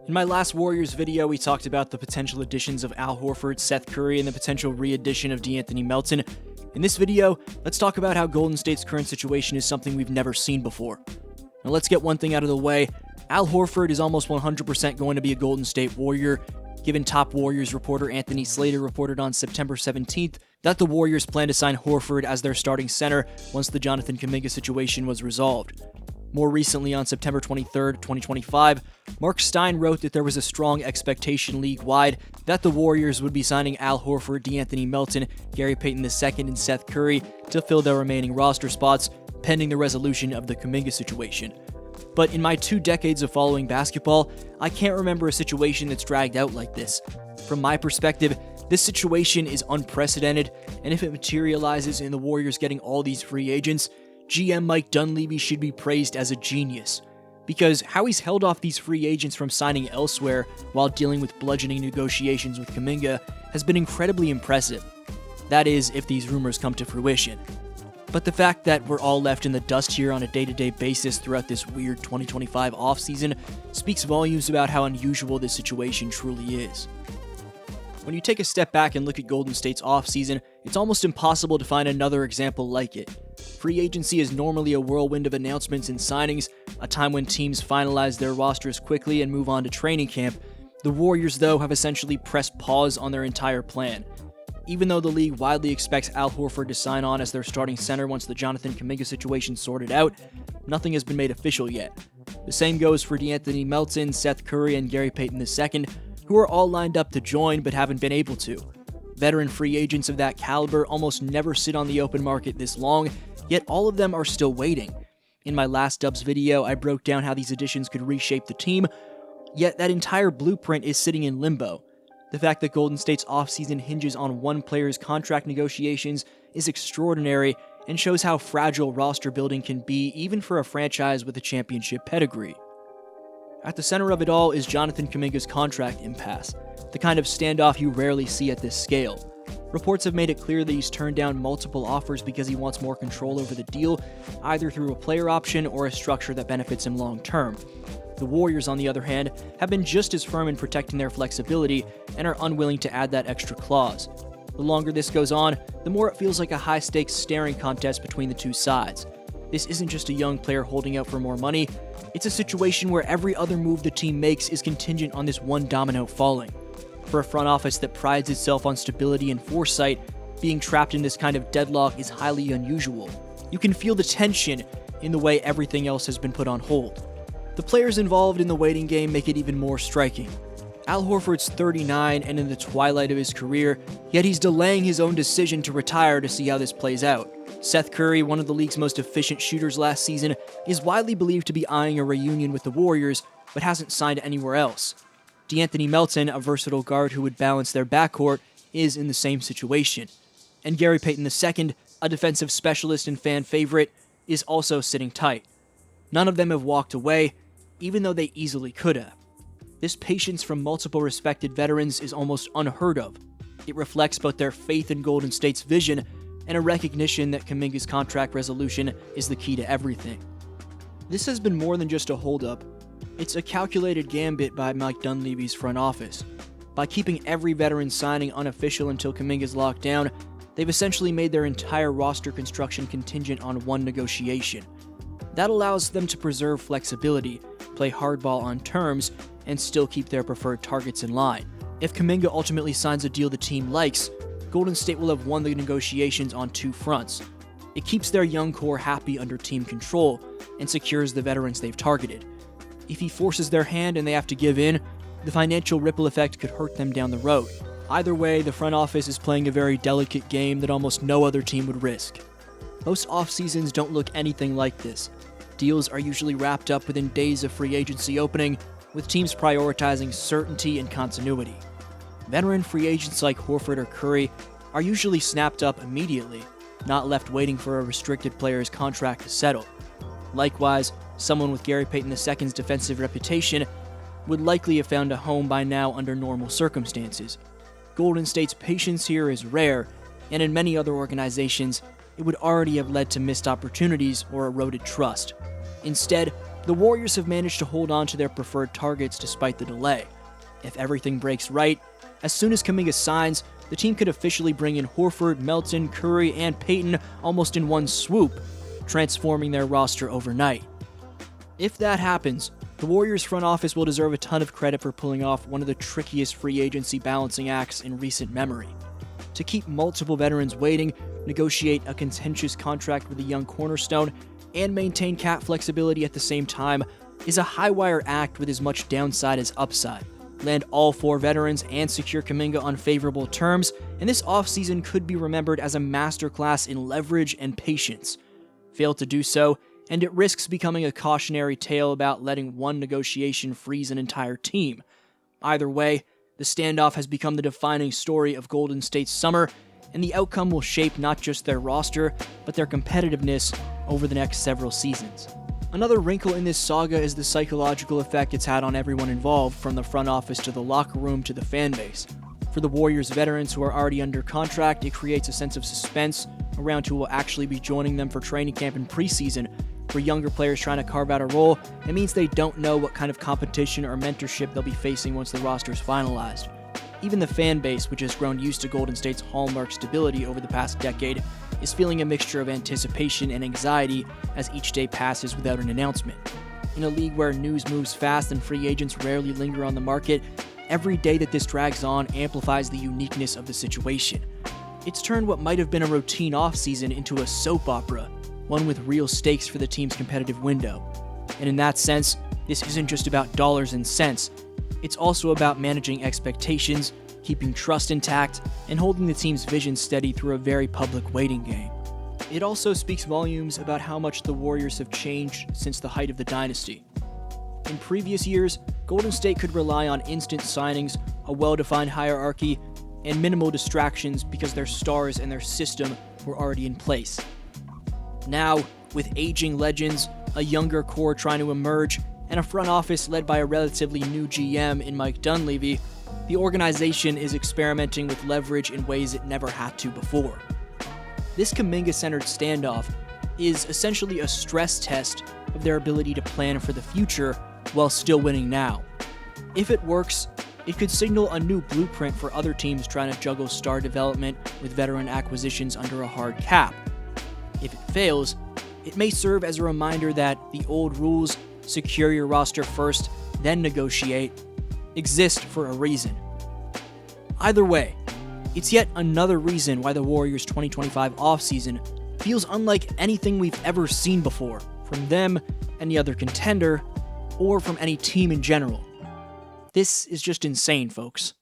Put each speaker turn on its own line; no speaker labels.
In my last Warriors video, we talked about the potential additions of Al Horford, Seth Curry, and the potential re-addition of Melton. In this video, let's talk about how Golden State's current situation is something we've never seen before. Now let's get one thing out of the way. Al Horford is almost 100% going to be a Golden State Warrior, given top Warriors reporter Anthony Slater reported on September 17th that the Warriors plan to sign Horford as their starting center once the Jonathan Kuminga situation was resolved. More recently, on September 23rd, 2025, Mark Stein wrote that there was a strong expectation league-wide that the Warriors would be signing Al Horford, Melton, Gary Payton II, and Seth Curry to fill their remaining roster spots, pending the resolution of the Kuminga situation. But in my 2 decades of following basketball, I can't remember a situation that's dragged out like this. From my perspective, this situation is unprecedented, and if it materializes in the Warriors getting all these free agents, GM Mike Dunleavy should be praised as a genius, because how he's held off these free agents from signing elsewhere while dealing with bludgeoning negotiations with Kuminga has been incredibly impressive. That is, if these rumors come to fruition. But the fact that we're all left in the dust here on a day-to-day basis throughout this weird 2025 offseason speaks volumes about how unusual this situation truly is. When you take a step back and look at Golden State's offseason, it's almost impossible to find another example like it. Free agency is normally a whirlwind of announcements and signings, a time when teams finalize their rosters quickly and move on to training camp. The Warriors, though, have essentially pressed pause on their entire plan. Even though the league widely expects Al Horford to sign on as their starting center once the Jonathan Kuminga situation sorted out, nothing has been made official yet. The same goes for Melton, Seth Curry, and Gary Payton II, who are all lined up to join but haven't been able to. Veteran free agents of that caliber almost never sit on the open market this long, yet all of them are still waiting. In my last Dubs video, I broke down how these additions could reshape the team, yet that entire blueprint is sitting in limbo. The fact that Golden State's offseason hinges on one player's contract negotiations is extraordinary and shows how fragile roster building can be even for a franchise with a championship pedigree. At the center of it all is Jonathan Kuminga's contract impasse, the kind of standoff you rarely see at this scale. Reports have made it clear that he's turned down multiple offers because he wants more control over the deal, either through a player option or a structure that benefits him long term. The Warriors, on the other hand, have been just as firm in protecting their flexibility and are unwilling to add that extra clause. The longer this goes on, the more it feels like a high-stakes staring contest between the two sides. This isn't just a young player holding out for more money, it's a situation where every other move the team makes is contingent on this one domino falling. For a front office that prides itself on stability and foresight, being trapped in this kind of deadlock is highly unusual. You can feel the tension in the way everything else has been put on hold. The players involved in the waiting game make it even more striking. Al Horford's 39 and in the twilight of his career, yet he's delaying his own decision to retire to see how this plays out. Seth Curry, one of the league's most efficient shooters last season, is widely believed to be eyeing a reunion with the Warriors, but hasn't signed anywhere else. Melton, a versatile guard who would balance their backcourt, is in the same situation. And Gary Payton II, a defensive specialist and fan favorite, is also sitting tight. None of them have walked away, even though they easily could have. This patience from multiple respected veterans is almost unheard of. It reflects both their faith in Golden State's vision and a recognition that Kuminga's contract resolution is the key to everything. This has been more than just a holdup. It's a calculated gambit by Mike Dunleavy's front office. By keeping every veteran signing unofficial until Kuminga's locked down, they've essentially made their entire roster construction contingent on one negotiation. That allows them to preserve flexibility, play hardball on terms, and still keep their preferred targets in line. If Kuminga ultimately signs a deal the team likes, Golden State will have won the negotiations on 2 fronts. It keeps their young core happy under team control and secures the veterans they've targeted. If he forces their hand and they have to give in, the financial ripple effect could hurt them down the road. Either way, the front office is playing a very delicate game that almost no other team would risk. Most off-seasons don't look anything like this. Deals are usually wrapped up within days of free agency opening, with teams prioritizing certainty and continuity. Veteran free agents like Horford or Curry are usually snapped up immediately, not left waiting for a restricted player's contract to settle. Likewise, someone with Gary Payton II's defensive reputation would likely have found a home by now under normal circumstances. Golden State's patience here is rare, and in many other organizations, it would already have led to missed opportunities or eroded trust. Instead, The Warriors have managed to hold on to their preferred targets despite the delay. If everything breaks right, as soon as Kuminga signs, the team could officially bring in Horford, Melton, Curry, and Payton almost in one swoop, transforming their roster overnight. If that happens, the Warriors front office will deserve a ton of credit for pulling off one of the trickiest free agency balancing acts in recent memory. To keep multiple veterans waiting, negotiate a contentious contract with a young cornerstone, and maintain cap flexibility at the same time is a high-wire act with as much downside as upside. Land all 4 veterans and secure Kuminga on favorable terms, and this offseason could be remembered as a masterclass in leverage and patience. Fail to do so, and it risks becoming a cautionary tale about letting one negotiation freeze an entire team. Either way, the standoff has become the defining story of Golden State's summer, and the outcome will shape not just their roster, but their competitiveness over the next several seasons. Another wrinkle in this saga is the psychological effect it's had on everyone involved, from the front office to the locker room to the fan base. For the Warriors veterans who are already under contract, it creates a sense of suspense around who will actually be joining them for training camp and preseason. For younger players trying to carve out a role, it means they don't know what kind of competition or mentorship they'll be facing once the roster is finalized. Even the fan base, which has grown used to Golden State's hallmark stability over the past decade, is feeling a mixture of anticipation and anxiety as each day passes without an announcement. In a league where news moves fast and free agents rarely linger on the market, every day that this drags on amplifies the uniqueness of the situation. It's turned what might have been a routine offseason into a soap opera, one with real stakes for the team's competitive window. And in that sense, this isn't just about dollars and cents. It's also about managing expectations, keeping trust intact, and holding the team's vision steady through a very public waiting game. It also speaks volumes about how much the Warriors have changed since the height of the dynasty. In previous years, Golden State could rely on instant signings, a well-defined hierarchy, and minimal distractions because their stars and their system were already in place. Now, with aging legends, a younger core trying to emerge, and a front office led by a relatively new GM in Mike Dunleavy, the organization is experimenting with leverage in ways it never had to before. This Kuminga-centered standoff is essentially a stress test of their ability to plan for the future while still winning now. If it works, it could signal a new blueprint for other teams trying to juggle star development with veteran acquisitions under a hard cap. If it fails, it may serve as a reminder that the old rules, secure your roster first, then negotiate, exist for a reason. Either way, it's yet another reason why the Warriors' 2025 offseason feels unlike anything we've ever seen before, from them, any other contender, or from any team in general. This is just insane, folks.